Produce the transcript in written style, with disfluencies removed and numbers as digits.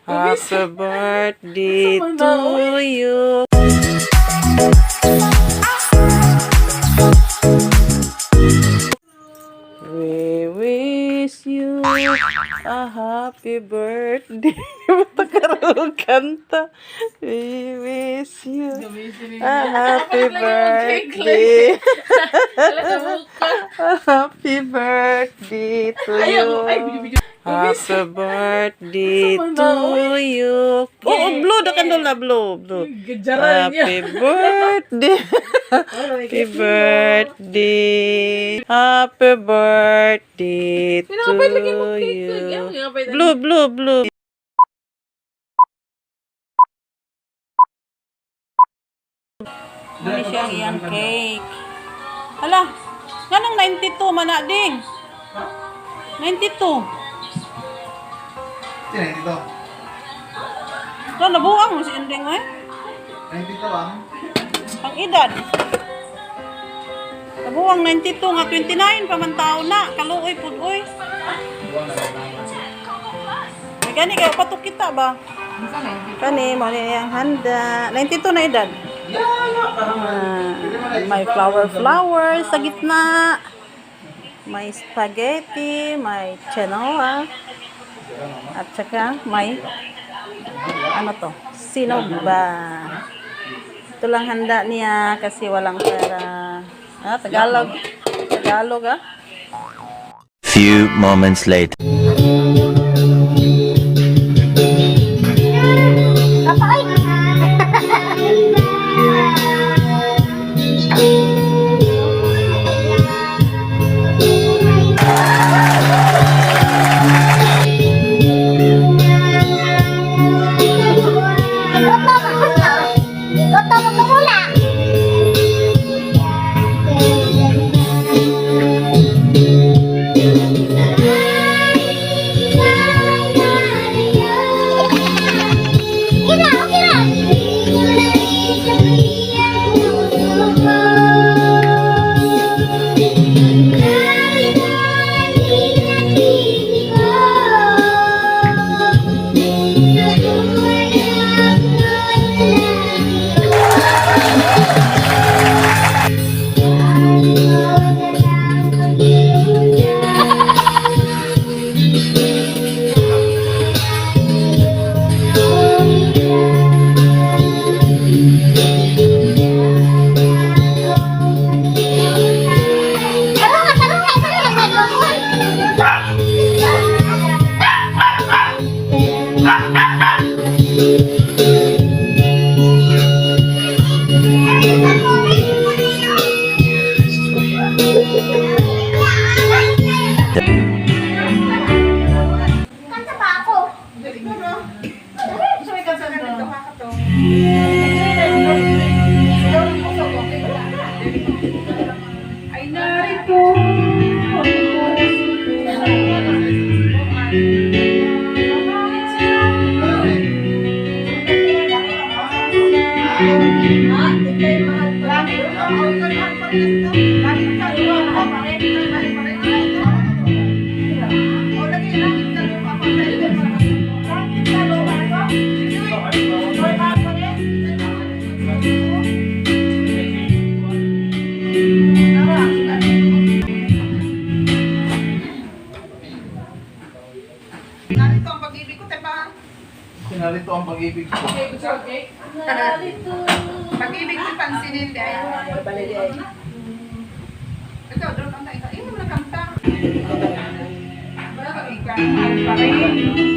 Happy birthday to you. We wish you a happy birthday. Matakarong kanta. We wish you a happy birthday. A happy birthday to you. Happy birthday to you. Oh, blue. Dakandol na blue. Happy birthday. Happy birthday. Happy birthday to you. Blue. Ano siya iyang cake? Hala, ganang 92 man na ding. 92. Sino dito? So, nabuang mo si Ending eh? Dito ba? Ang edad. Nabuang 92 nga 29 pamantao na. Kaluoy pud oy. May gani kayo patok kita ba? Kani mo yang handa. 92 na edad. May flower sa gitna. May spaghetti, may chenoa. At saka may ano to? Sinog ba? Ito lang handa niya kasi walang pera. Tagalog ah. Few moments later. Narito ang pag-ibig ko. Pag-ibig ko pansinin dahil. Ikaw, doon ang tayo. Ikaw na kanta. Pag-ibig ka.